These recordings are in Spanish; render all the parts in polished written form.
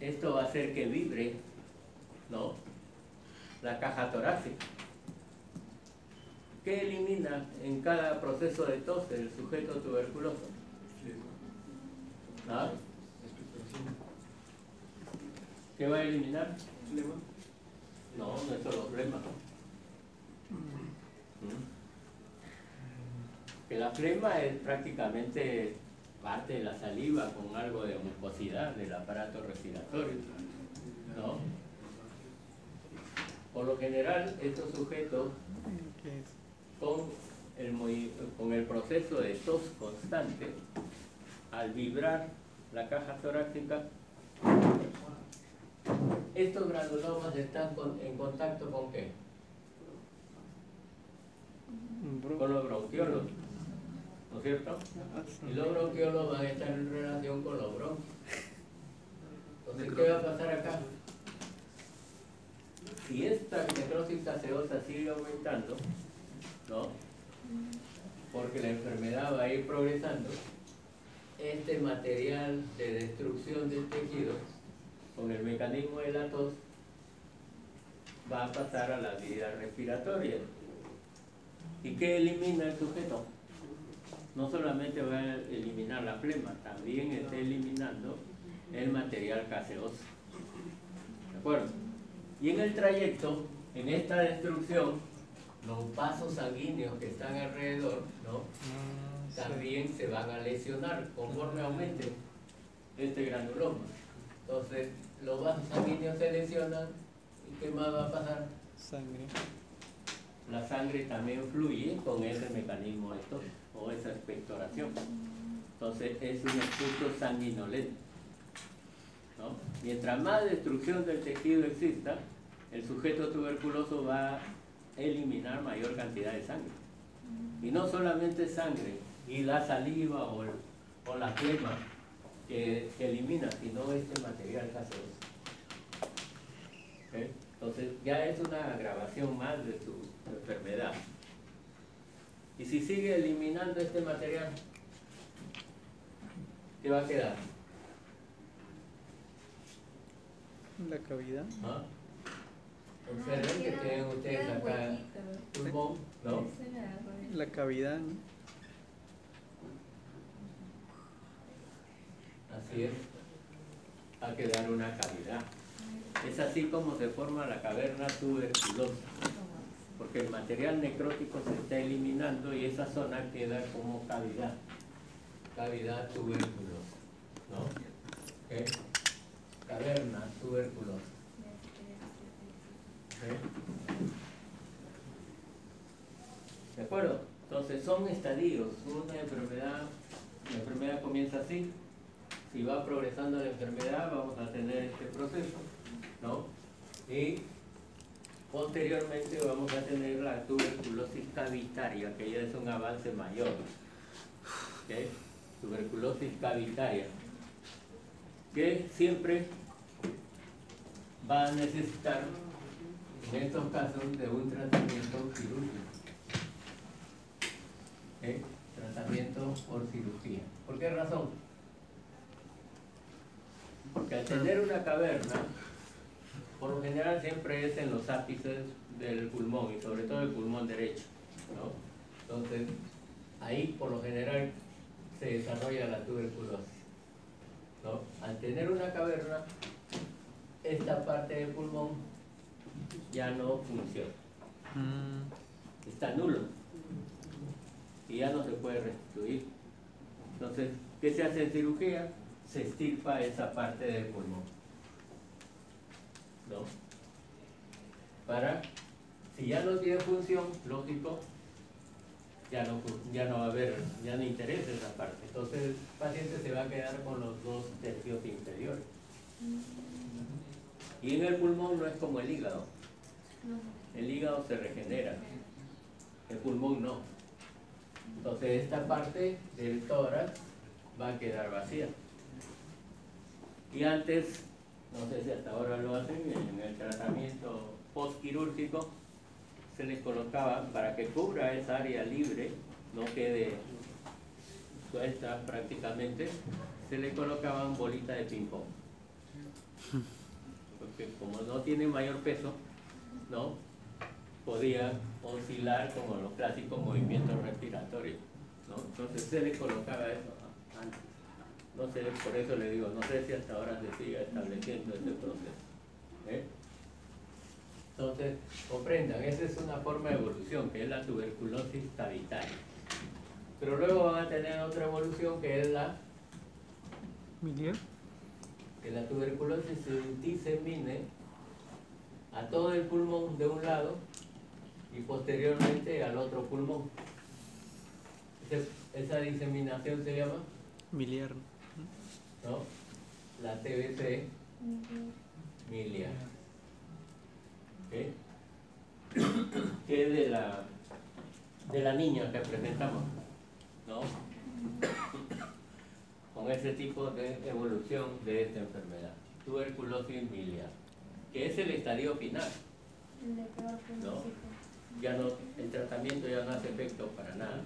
esto va a hacer que vibre, ¿no?, la caja torácica. ¿Qué elimina en cada proceso de tos el sujeto tuberculoso? ¿Ah? ¿Qué va a eliminar? ¿Flema? No, no es solo flema. Que la flema es prácticamente parte de la saliva con algo de mucosidad del aparato respiratorio, ¿no? Por lo general, estos sujetos con el proceso de tos constante, al vibrar la caja torácica, estos granulomas están en contacto ¿con qué? Con los bronquiolos, ¿no es cierto? Y los bronquiolos van a estar en relación con los bronquios. Entonces, ¿qué va a pasar acá? Si esta necrosis gaseosa sigue aumentando, ¿no?, porque la enfermedad va a ir progresando, este material de destrucción del tejido, con el mecanismo de la tos, va a pasar a la vía respiratoria. ¿Y qué elimina el sujeto? No solamente va a eliminar la flema, también está eliminando el material gaseoso. ¿De acuerdo? Y en el trayecto, en esta destrucción, los vasos sanguíneos que están alrededor, ¿no?, también se van a lesionar conforme aumente este granuloma. Entonces, los vasos sanguíneos se lesionan, ¿y qué más va a pasar? Sangre. La sangre también fluye con ese mecanismo de tos o esa expectoración. Entonces, es un expulso sanguinolento, ¿no? Mientras más destrucción del tejido exista, el sujeto tuberculoso va a eliminar mayor cantidad de sangre. Y no solamente sangre y la saliva o la flema que elimina, sino este material gaseoso. ¿Okay? Entonces ya es una agravación más de su enfermedad. Y si sigue eliminando este material, ¿qué va a quedar? La cavidad. ¿Ah? Observen que tienen ustedes acá pulmón, ¿no? La cavidad, ¿no? Así es. Va a quedar una cavidad. Es así como se forma la caverna tuberculosa, porque el material necrótico se está eliminando y esa zona queda como cavidad. Cavidad tuberculosa, ¿no? ¿Okay? Caverna tuberculosa. ¿Okay? ¿De acuerdo? Entonces son estadios. La enfermedad comienza así. Si va progresando la enfermedad, vamos a tener este proceso, ¿no? Y posteriormente vamos a tener la tuberculosis cavitaria, que ya es un avance mayor. ¿Okay? Tuberculosis cavitaria, que siempre va a necesitar, en estos casos, de un tratamiento quirúrgico. ¿Okay? Tratamiento por cirugía. ¿Por qué razón? Porque al tener una caverna, por lo general siempre es en los ápices del pulmón, y sobre todo el pulmón derecho, ¿no? Entonces, ahí por lo general se desarrolla la tuberculosis, ¿no? Al tener una caverna, esta parte del pulmón ya no funciona. Está nulo y ya no se puede restituir. Entonces, ¿qué se hace en cirugía? Se extirpa esa parte del pulmón, ¿no? Para, si ya no tiene función, lógico, ya no va a haber, ya no interesa esa parte. Entonces el paciente se va a quedar con los 2 tercios inferiores. Y en el pulmón no es como el hígado. El hígado se regenera, el pulmón no. Entonces esta parte del tórax va a quedar vacía. Y antes, no sé si hasta ahora lo hacen, en el tratamiento postquirúrgico se les colocaba, para que cubra esa área libre, no quede suelta prácticamente, se le colocaban bolitas de ping-pong. Porque como no tiene mayor peso, ¿no? Podía oscilar como los clásicos movimientos respiratorios, ¿no? Entonces se le colocaba eso antes. No sé, por eso le digo, no sé si hasta ahora se sigue estableciendo ese proceso. ¿Eh? Entonces, comprendan, esa es una forma de evolución, que es la tuberculosis tabitaria. Pero luego van a tener otra evolución, que es Miliar. que la tuberculosis se disemine a todo el pulmón de un lado y posteriormente al otro pulmón. Esa diseminación se llama, Miliar. ¿no? La TBC miliar. ¿Okay? Que es de la niña que presentamos, ¿no? Con ese tipo de evolución de esta enfermedad, tuberculosis miliar, que es el estadio final, ¿no? Ya no, el tratamiento ya no hace efecto para nada.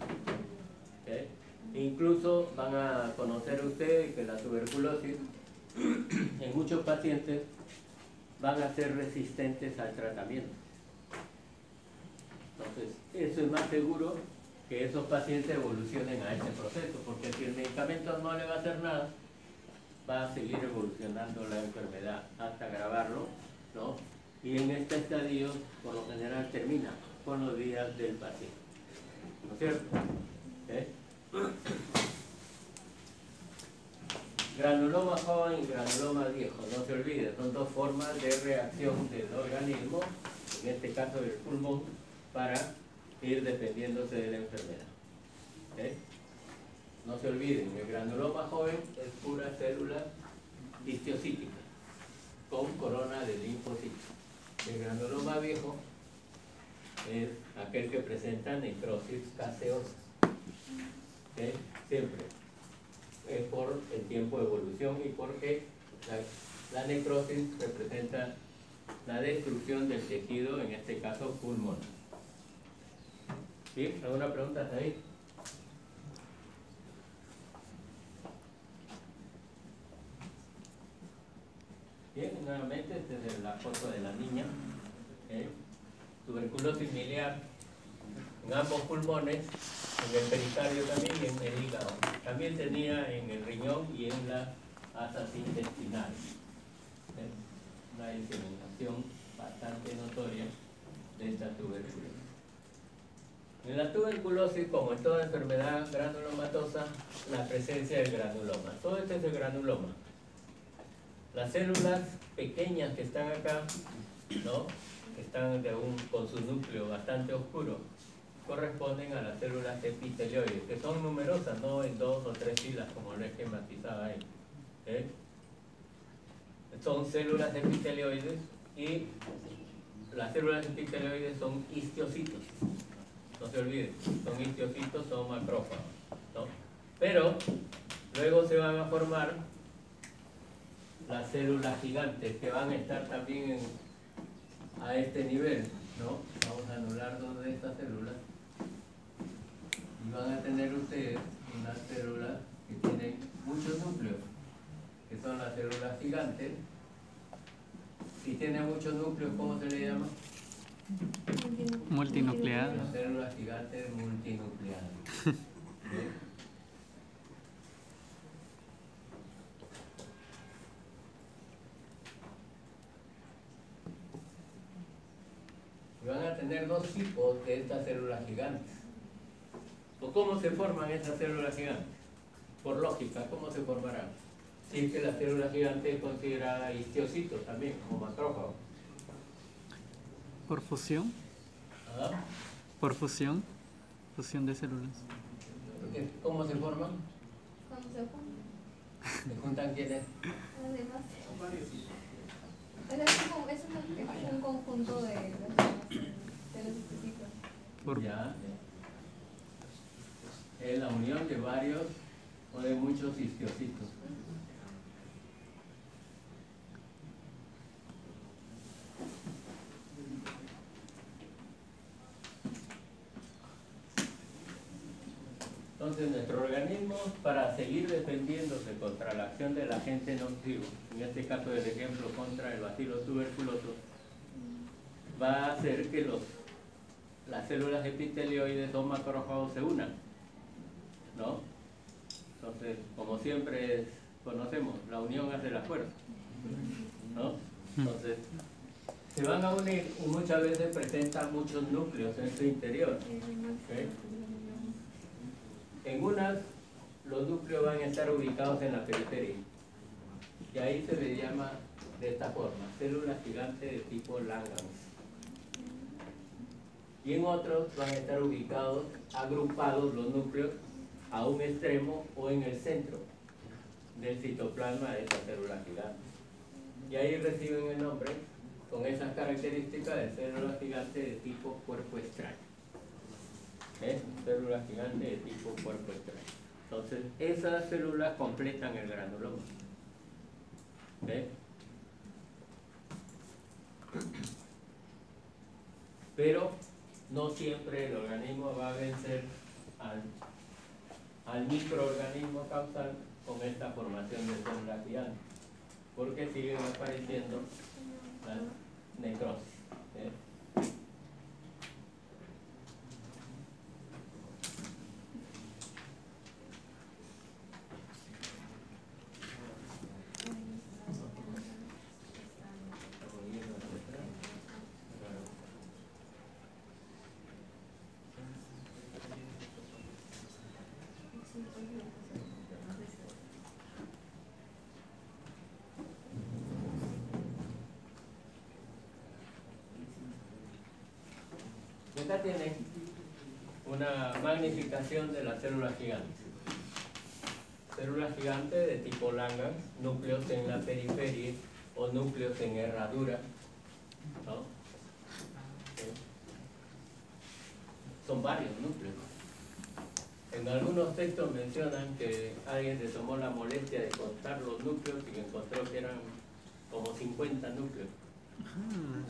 ¿Okay? Incluso van a conocer ustedes que la tuberculosis en muchos pacientes van a ser resistentes al tratamiento. Entonces, eso es más seguro que esos pacientes evolucionen a este proceso, porque si el medicamento no le va a hacer nada, va a seguir evolucionando la enfermedad hasta agravarlo, ¿no? Y en este estadio, por lo general, termina con los días del paciente, ¿no es cierto? ¿Eh? Granuloma joven y granuloma viejo, no se olvide, son dos formas de reacción del organismo, en este caso del pulmón, para ir defendiéndose de la enfermedad. ¿Okay? No se olviden, el granuloma joven es pura célula histiocytica con corona de linfocitos. El granuloma viejo es aquel que presenta necrosis caseosa. ¿Okay? Siempre es por el tiempo de evolución y porque la necrosis representa la destrucción del tejido, en este caso pulmón. ¿Sí? ¿Alguna pregunta hasta ahí? Bien, nuevamente, esta es la foto de la niña. Tuberculosis miliar en ambos pulmones, en el pericardio también y en el hígado. También tenía en el riñón y en las asas intestinales. Una diseminación bastante notoria de esta tuberculosis. En la tuberculosis, como en toda enfermedad granulomatosa, la presencia del granuloma. Todo esto es el granuloma. Las células pequeñas que están acá, ¿no? Que están con su núcleo bastante oscuro, corresponden a las células epitelioides, que son numerosas, no en 2 o 3 filas como lo esquematizaba ahí. Son células epitelioides y las células epitelioides son histocitos. No se olviden, son histocitos, son macrófagos, ¿no? Pero luego se van a formar las células gigantes que van a estar también a este nivel, ¿no? Vamos a anular 2 de estas células y van a tener ustedes unas células que tienen muchos núcleos, que son las células gigantes. Si tienen muchos núcleos, ¿cómo se le llama? Multinucleadas. Las células gigantes multinucleadas. ¿Sí? Y van a tener 2 tipos de estas células gigantes. ¿O cómo se forman estas células gigantes? Por lógica, ¿cómo se formarán? Si es que la célula gigante es considerada histiocyto también, como macrófago. Por fusión. ¿Ah? Por fusión. Fusión de células. ¿Cómo se forman? Cuando se juntan. ¿Se juntan quiénes? Las demás. Es un conjunto de los específicos. Por, Ya. Es la unión de varios o de muchos histiocitos. Entonces nuestro organismo, para seguir defendiéndose contra la acción del agente nocivo, en este caso el ejemplo contra el bacilo tuberculoso, va a hacer que las células epitelioides o macrófagos se unan, ¿no? Entonces, como siempre conocemos, la unión hace la fuerza, ¿no? Entonces, se van a unir y muchas veces presentan muchos núcleos en su interior. ¿Okay? En unas, los núcleos van a estar ubicados en la periferia. Y ahí se le llama de esta forma, células gigantes de tipo Langhans. Y en otros van a estar ubicados, agrupados los núcleos a un extremo o en el centro del citoplasma de esta célula gigante. Y ahí reciben el nombre con esas características de células gigantes de tipo cuerpo extraño. Células gigantes de tipo cuerpo extraño. Entonces, esas células completan el granuloma. Pero no siempre el organismo va a vencer al microorganismo causal con esta formación de células gigantes, porque siguen apareciendo las necrosis. Acá tienen una magnificación de las células gigantes. Células gigantes de tipo Langhans, núcleos en la periferia o núcleos en herradura, ¿no? Son varios núcleos. En algunos textos mencionan que alguien se tomó la molestia de contar los núcleos y encontró que eran como 50 núcleos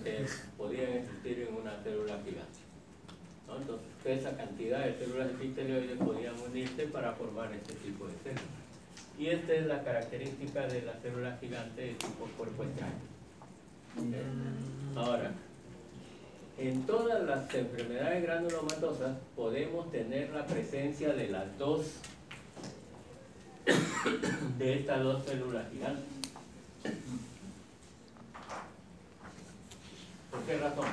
que podían existir en una célula gigante, ¿no? Entonces, esa cantidad de células epitelioides podían unirse para formar este tipo de células. Y esta es la característica de las células gigantes de tipo cuerpo extraño. Ahora, en todas las enfermedades granulomatosas podemos tener la presencia de las dos, de estas dos células gigantes. ¿Por qué razón?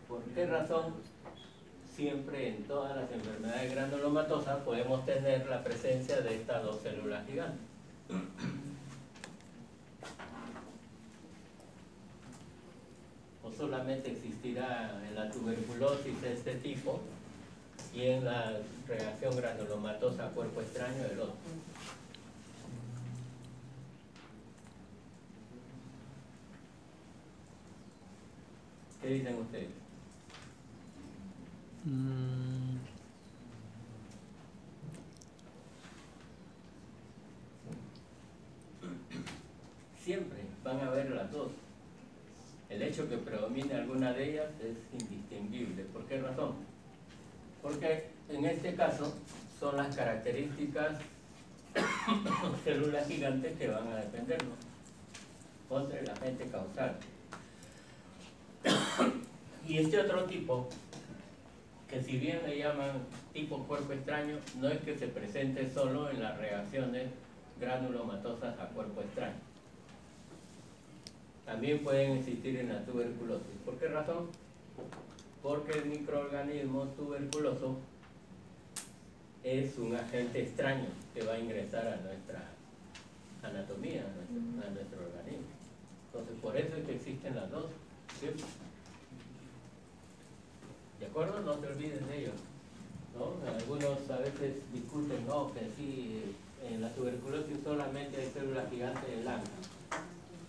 ¿Por qué razón siempre en todas las enfermedades granulomatosas podemos tener la presencia de estas dos células gigantes? ¿O solamente existirá en la tuberculosis de este tipo y en la reacción granulomatosa cuerpo extraño el otro? ¿Qué dicen ustedes? Siempre van a haber las dos. El hecho que predomine alguna de ellas es indistinguible. ¿Por qué razón? Porque en este caso son las características células gigantes que van a defendernos contra el agente causal. Y este otro tipo, que si bien le llaman tipo cuerpo extraño, no es que se presente solo en las reacciones granulomatosas a cuerpo extraño. También pueden existir en la tuberculosis. ¿Por qué razón? Porque el microorganismo tuberculoso es un agente extraño que va a ingresar a nuestra anatomía, a nuestro organismo. Entonces, por eso es que existen las dos. ¿Sí? ¿De acuerdo? No se olviden de ellos, ¿no? Algunos a veces discuten, no, que sí, en la tuberculosis solamente hay células gigantes en Langhans,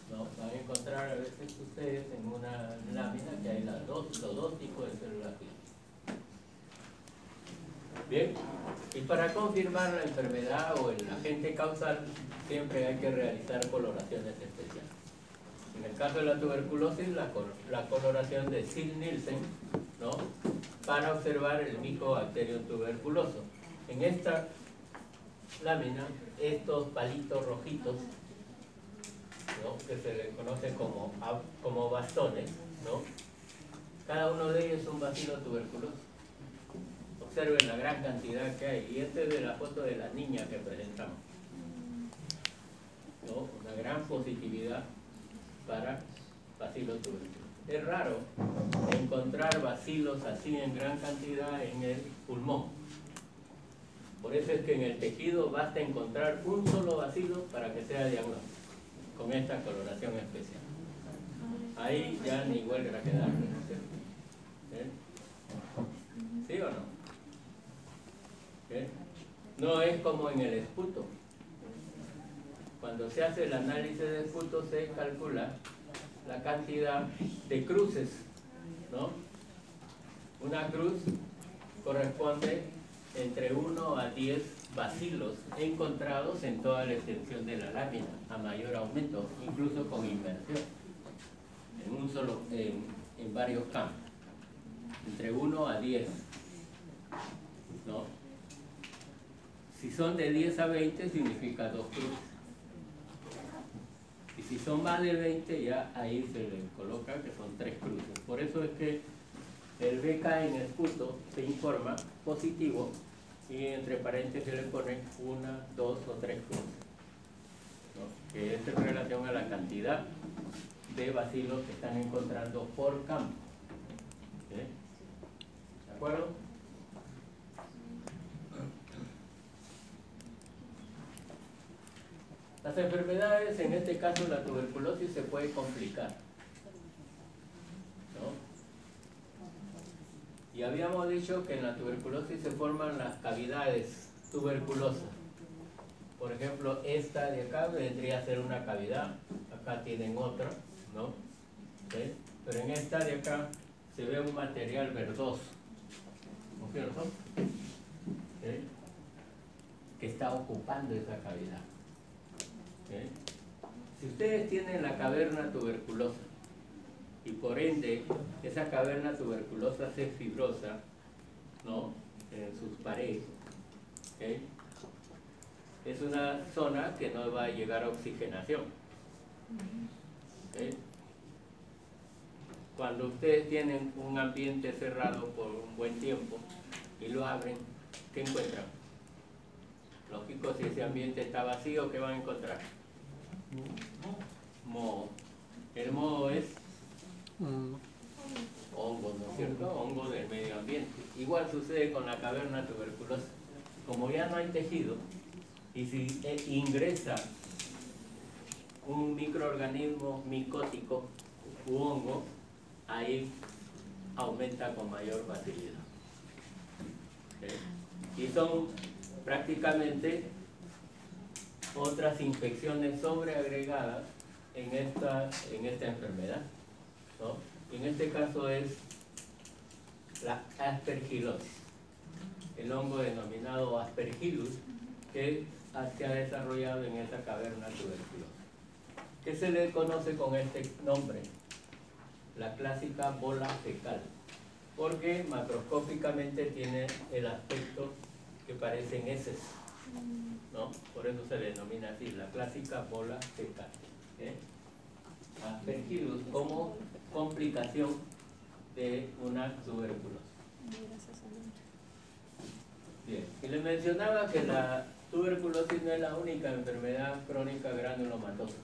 ¿no? Van a encontrar a veces ustedes en una lámina que hay los dos tipos de células gigantes. Bien, y para confirmar la enfermedad o el agente causal, siempre hay que realizar coloraciones especiales. En el caso de la tuberculosis, la coloración de Ziehl-Neelsen, ¿no? para observar el Mycobacterium tuberculoso. En esta lámina, estos palitos rojitos, ¿no?, que se les conoce como bastones, ¿no?, cada uno de ellos es un bacilo tuberculoso. Observen la gran cantidad que hay. Y esta es de la foto de la niña que presentamos, ¿no? Una gran positividad para bacilos tuberculosos. Es raro encontrar bacilos así en gran cantidad en el pulmón. Por eso es que en el tejido basta encontrar un solo bacilo para que sea diagnóstico, con esta coloración especial. Ahí ya ni huelga a quedar, ¿no es cierto? ¿Sí o no? No es como en el esputo. Cuando se hace el análisis de esputo se calcula la cantidad de cruces, ¿no? Una cruz corresponde entre 1 a 10 bacilos encontrados en toda la extensión de la lámina, a mayor aumento, incluso con inmersión, en varios campos, entre 1 a 10, ¿no? Si son de 10 a 20 significa 2 cruces. Y si son más de 20, ya ahí se le coloca que son 3 cruces. Por eso es que el BK en el esputo se informa positivo y entre paréntesis le ponen 1, 2 o 3 cruces, ¿no?, que es en relación a la cantidad de bacilos que están encontrando por campo. ¿De acuerdo? Las enfermedades, en este caso la tuberculosis, se puede complicar, ¿no? Y habíamos dicho que en la tuberculosis se forman las cavidades tuberculosas. Por ejemplo, esta de acá vendría a ser una cavidad, acá tienen otra, ¿no? ¿Sí? Pero en esta de acá se ve un material verdoso, ¿no es cierto?, ¿sí?, que está ocupando esa cavidad. ¿Sí? Si ustedes tienen la caverna tuberculosa y por ende esa caverna tuberculosa se fibrosa, ¿no?, en sus paredes, ¿sí?, es una zona que no va a llegar a oxigenación. ¿Sí? Cuando ustedes tienen un ambiente cerrado por un buen tiempo y lo abren, ¿qué encuentran? Lógico, si ese ambiente está vacío, ¿qué van a encontrar? Moho. El moho es hongo, ¿no es cierto? Hongo del medio ambiente. Igual sucede con la caverna tuberculosa. Como ya no hay tejido, y si ingresa un microorganismo micótico u hongo, ahí aumenta con mayor facilidad. ¿Sí? Y son prácticamente otras infecciones sobreagregadas en esta enfermedad, ¿no? En este caso es la aspergilosis, el hongo denominado Aspergillus, que se ha desarrollado en esta caverna tuberculosa. ¿Qué se le conoce con este nombre? La clásica bola fecal, porque macroscópicamente tiene el aspecto que parecen heces, ¿no? Por eso se le denomina así, la clásica bola fecal. Aspergillus como complicación de una tuberculosis. Bien, y les mencionaba que la tuberculosis no es la única enfermedad crónica granulomatosa.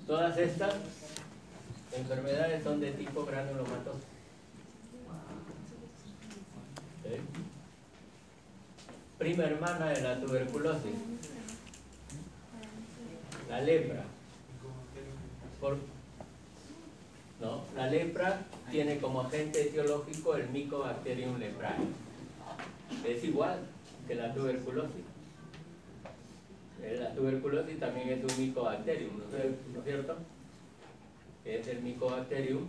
Todas estas enfermedades son de tipo granulomatoso. ¿Sí? Prima hermana de la tuberculosis, la lepra. ¿No? La lepra tiene como agente etiológico el Mycobacterium leprae. Es igual que la tuberculosis. La tuberculosis también es un Mycobacterium, ¿no es cierto? Es el Mycobacterium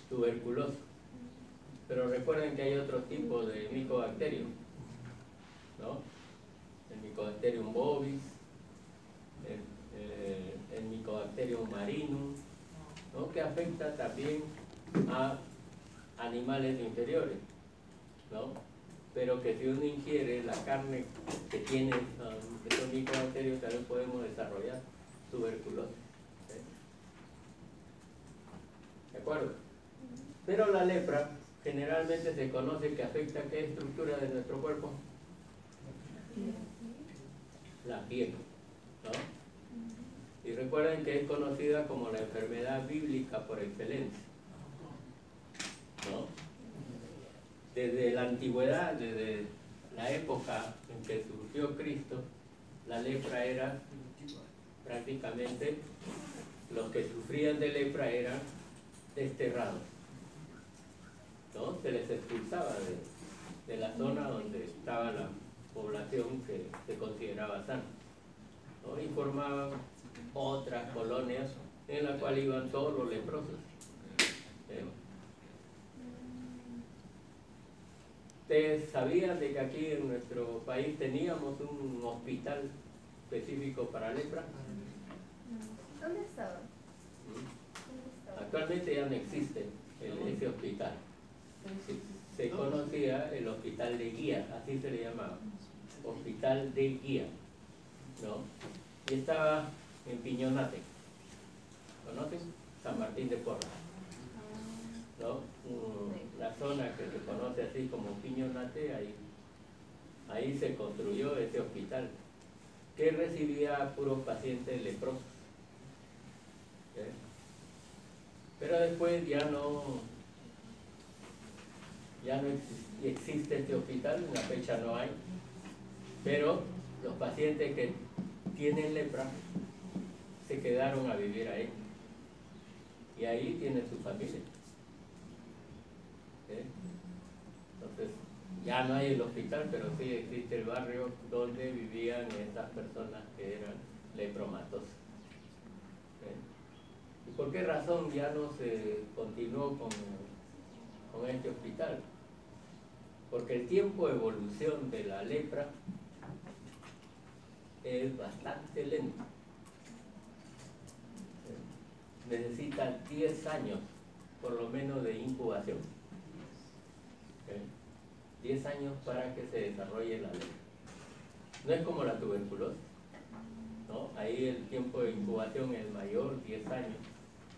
tuberculoso. Pero recuerden que hay otros tipos de Mycobacterium, ¿no? El Mycobacterium bovis, el Mycobacterium marinum, ¿no?, que afecta también a animales inferiores, ¿no? Pero que si uno ingiere la carne que tiene estos micobacterios, también podemos desarrollar tuberculosis. ¿Sí? ¿De acuerdo? Pero la lepra generalmente se conoce que afecta a qué estructura de nuestro cuerpo. La piel, ¿no? Y recuerden que es conocida como la enfermedad bíblica por excelencia, ¿no? Desde la antigüedad, desde la época en que surgió Cristo, la lepra era prácticamente, los que sufrían de lepra eran desterrados, ¿no? Se les expulsaba de la zona donde estaba la población que se consideraba sana, ¿no? Y formaban otras colonias en las cuales iban todos los leprosos. ¿Ustedes sabían de que aquí en nuestro país teníamos un hospital específico para lepra? ¿Dónde estaba? Actualmente ya no existe ese hospital. Se conocía el hospital de guía, así se le llamaba, hospital de guía, ¿no? Y estaba en Piñonate, ¿conocen? San Martín de Porres, ¿no? La zona que se conoce así como Piñonate, ahí se construyó ese hospital que recibía a puros pacientes leprosos. ¿Sí? Pero después ya no existe este hospital, en la fecha no hay, pero los pacientes que tienen lepra se quedaron a vivir ahí y ahí tienen su familia. ¿Sí? Entonces ya no hay el hospital, pero sí existe el barrio donde vivían estas personas que eran lepromatosas. ¿Sí? ¿Y por qué razón ya no se continuó con este hospital? Porque el tiempo de evolución de la lepra es bastante lento. Necesita 10 años por lo menos de incubación. 10 años para que se desarrolle la lepra. No es como la tuberculosis, ¿no? Ahí el tiempo de incubación es mayor, 10 años,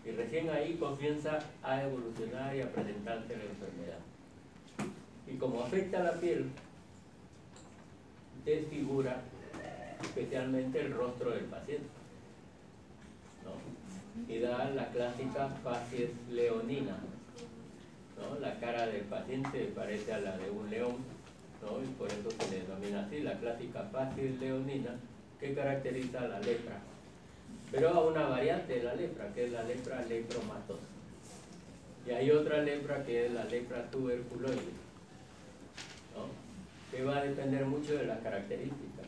y recién ahí comienza a evolucionar y a presentarse la enfermedad. Y como afecta a la piel, desfigura especialmente el rostro del paciente, ¿no? Y da la clásica facies leonina, ¿no? La cara del paciente parece a la de un león, ¿no? Y por eso se le denomina así, la clásica facies leonina, que caracteriza a la lepra. Pero a una variante de la lepra, que es la lepra lepromatosa. Y hay otra lepra que es la lepra tuberculoide, ¿no? Que va a depender mucho de las características.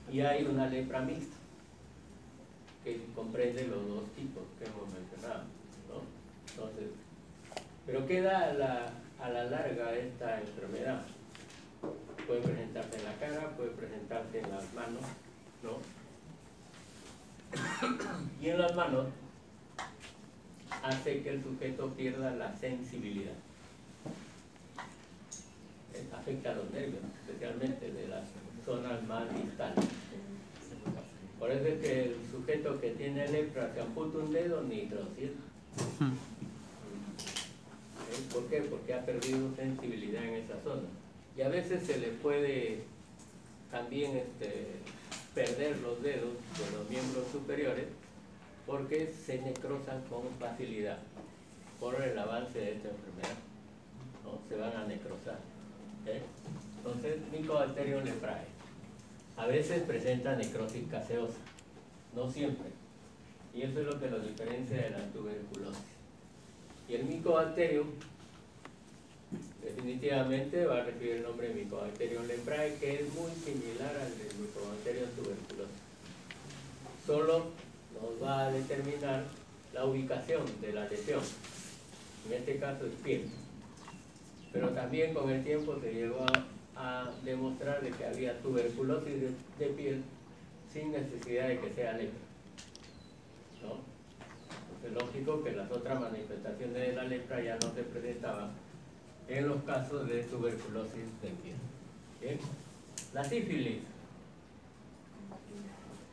¿Sí? Y hay una lepra mixta, que comprende los dos tipos que hemos mencionado, ¿no? Entonces, ¿pero qué da a la larga esta enfermedad? Puede presentarse en la cara, puede presentarse en las manos, ¿no? Y en las manos hace que el sujeto pierda la sensibilidad. Afecta a los nervios, especialmente de las zonas más distales. Por eso es que el sujeto que tiene lepra se amputa un dedo ni lo siente. ¿Por qué? Porque ha perdido sensibilidad en esa zona. Y a veces se le puede también perder los dedos de los miembros superiores porque se necrosan con facilidad por el avance de esta enfermedad, ¿no? Se van a necrosar. Entonces, Mycobacterium leprae a veces presenta necrosis gaseosa, no siempre, y eso es lo que lo diferencia de la tuberculosis. Y el Mycobacterium definitivamente va a recibir el nombre de Mycobacterium leprae, que es muy similar al del Mycobacterium tuberculosis. Solo nos va a determinar la ubicación de la lesión, en este caso es piel. Pero también con el tiempo se llegó a demostrar de que había tuberculosis de piel sin necesidad de que sea lepra, ¿no? Es lógico que las otras manifestaciones de la lepra ya no se presentaban en los casos de tuberculosis del pie. ¿Bien? La sífilis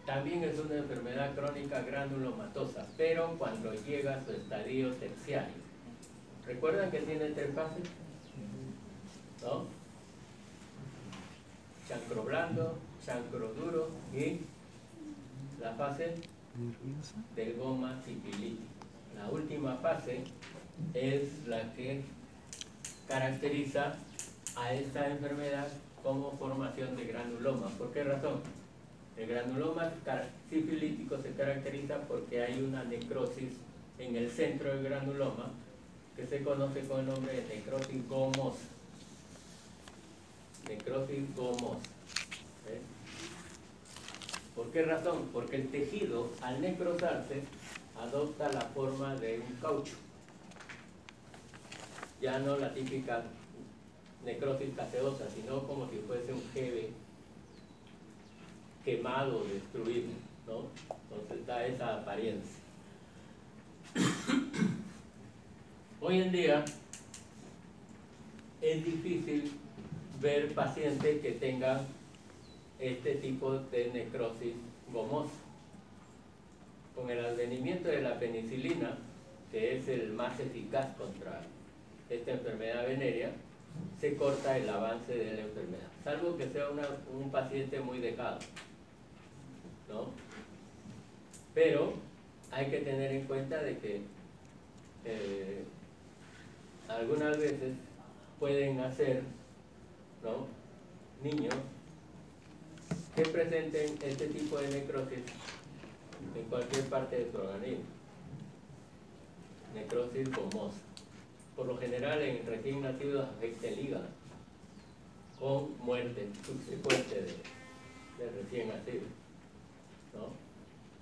también es una enfermedad crónica granulomatosa, pero cuando llega a su estadio terciario. ¿Recuerdan que tiene 3 fases? ¿No? Chancro blando, chancro duro y la fase del goma sifilítico. La última fase es la que caracteriza a esta enfermedad como formación de granuloma. ¿Por qué razón? El granuloma sifilítico se caracteriza porque hay una necrosis en el centro del granuloma que se conoce con el nombre de necrosis gomosa. Necrosis gomosa. ¿Eh? ¿Por qué razón? Porque el tejido, al necrosarse, adopta la forma de un caucho. Ya no la típica necrosis gaseosa, sino como si fuese un jeve quemado, destruido, ¿no? Entonces da esa apariencia. Hoy en día es difícil ver pacientes que tengan este tipo de necrosis gomosa. Con el advenimiento de la penicilina, que es el más eficaz contra esta enfermedad venérea, se corta el avance de la enfermedad, salvo que sea un paciente muy dejado, ¿no? Pero hay que tener en cuenta de que algunas veces pueden nacer, ¿no?, niños que presenten este tipo de necrosis en cualquier parte de su organismo. Necrosis gomosa. Por lo general, en recién nacidos afecta el hígado, con muerte subsecuente de recién nacido, ¿no?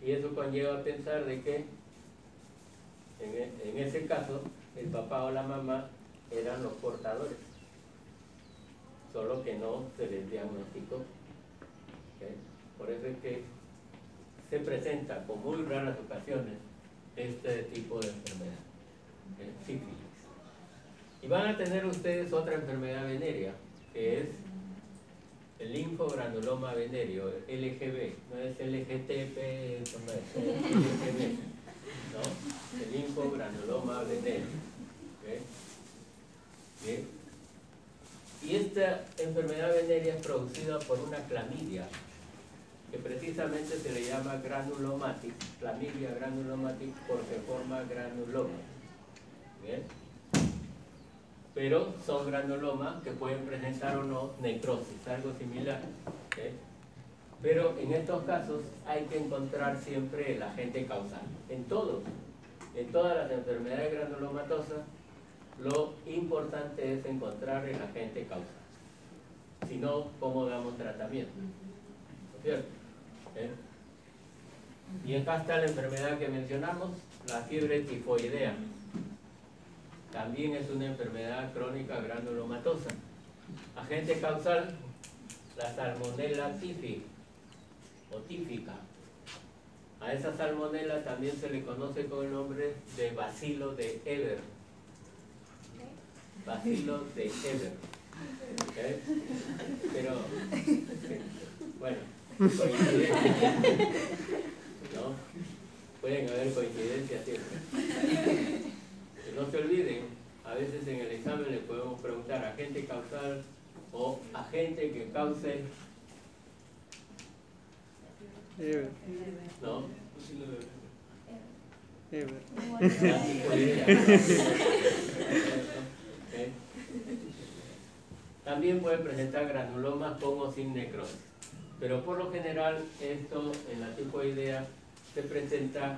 Y eso conlleva a pensar de que en ese caso el papá o la mamá eran los portadores, solo que no se les diagnosticó. ¿Okay? Por eso es que se presenta con muy raras ocasiones este tipo de enfermedad, sífilis. Y van a tener ustedes otra enfermedad venérea, que es el linfogranuloma venéreo, LGB, no es LGTP, eso no es, LGB, ¿no? El linfogranuloma venéreo. ¿Okay? ¿Bien? Y esta enfermedad venérea es producida por una clamidia, que precisamente se le llama granulomatis, clamidia granulomatis, porque forma granuloma. ¿Bien? Pero son granulomas que pueden presentar o no necrosis, algo similar. ¿Okay? Pero en estos casos hay que encontrar siempre el agente causal. En todas las enfermedades granulomatosas, lo importante es encontrar el agente causal. Si no, ¿cómo damos tratamiento? ¿No es cierto? ¿Eh? Y acá está la enfermedad que mencionamos, la fiebre tifoidea. También es una enfermedad crónica granulomatosa. Agente causal, la Salmonella tifi o tífica. A esa salmonella también se le conoce con el nombre de bacilo de Eber. Bacilo de Eber. ¿Okay? Pero, bueno, coincidencia, ¿no? Pueden haber coincidencias siempre. No se olviden, a veces en el examen le podemos preguntar agente causal o agente que cause, ¿no? También puede presentar granulomas con o sin necrosis, pero por lo general esto en la tifoidea se presenta,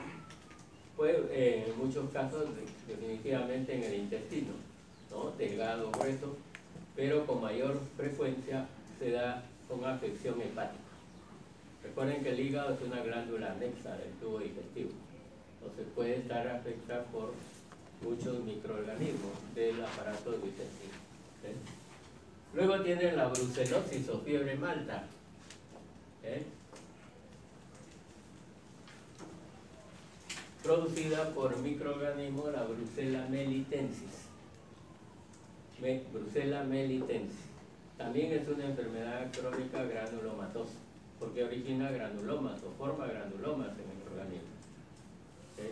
pues, en muchos casos definitivamente en el intestino, ¿no? Delgado, grueso, pero con mayor frecuencia se da con afección hepática. Recuerden que el hígado es una glándula anexa del tubo digestivo, entonces puede estar afectada por muchos microorganismos del aparato digestivo. ¿Okay? Luego tienen la brucelosis o fiebre malta. ¿Okay? producida por microorganismo la Brucella melitensis. Brucella melitensis. También es una enfermedad crónica granulomatosa, porque origina granulomas o forma granulomas en el organismo. ¿Sí?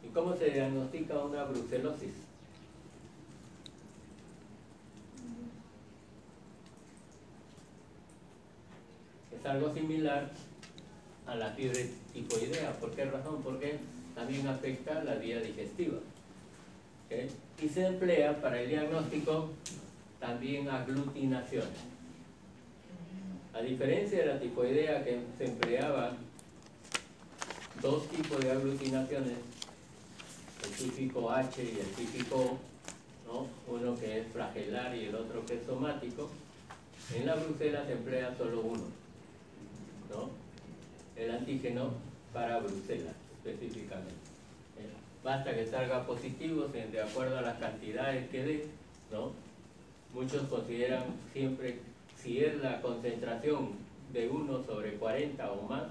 ¿Y cómo se diagnostica una brucelosis? Es algo similar a la fiebre tifoidea. ¿Por qué razón? Porque también afecta la vía digestiva. ¿Okay? Y se emplea para el diagnóstico también aglutinaciones. A diferencia de la tifoidea, que se empleaba dos tipos de aglutinaciones, el típico H y el típico O, ¿no? Uno que es flagelar y el otro que es somático. En la brucela se emplea solo uno, ¿no? El antígeno para brucela específicamente. Basta que salga positivo de acuerdo a las cantidades que dé, ¿no? Muchos consideran siempre, si es la concentración de 1 sobre 40 o más,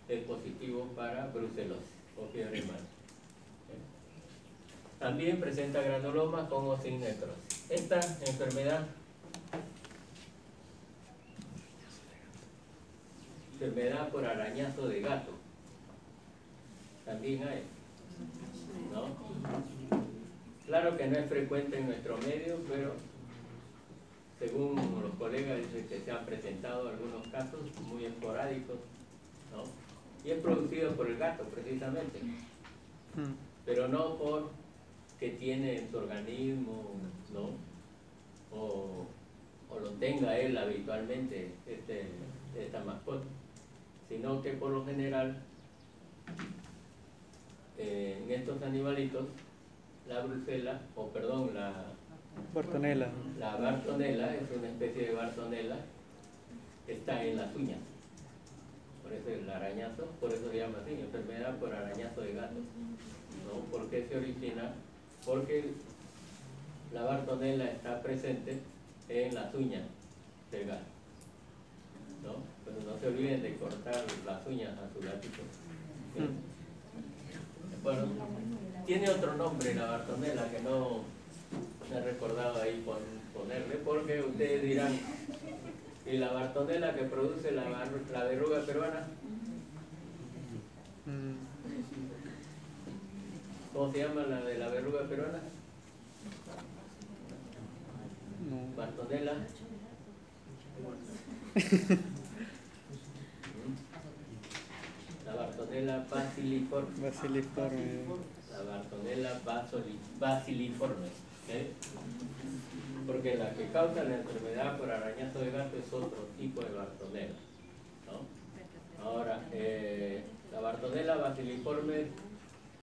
es positivo para brucelosis o fiebre mala. También presenta granulomas con o sin necrosis. Esta enfermedad por arañazo de gato también hay, ¿no? Claro que no es frecuente en nuestro medio, pero según los colegas dicen que se han presentado algunos casos muy esporádicos, ¿no? Y es producido por el gato precisamente, pero no por que tiene en su organismo, ¿no? O lo tenga él habitualmente esta mascota, sino que por lo general en estos animalitos la brucela, o perdón, la Bartonella. La bartonella es una especie de bartonella que está en las uñas. Por eso el arañazo, por eso se llama así, enfermedad por arañazo de gato. ¿No? ¿Por qué se origina? Porque la bartonella está presente en las uñas del gato. ¿No? Pero no se olviden de cortar las uñas a su gatito. ¿Sí? Bueno, tiene otro nombre la bartonella que no me he recordado ahí ponerle, porque ustedes dirán, ¿y la bartonella que produce la verruga peruana? ¿Cómo se llama la de la verruga peruana? No. Bartonella. La Bartonella basiliforme. La Bartonella basiliforme. ¿Eh? Porque la que causa la enfermedad por arañazo de gato es otro tipo de Bartonella, ¿no? Ahora, la Bartonella basiliforme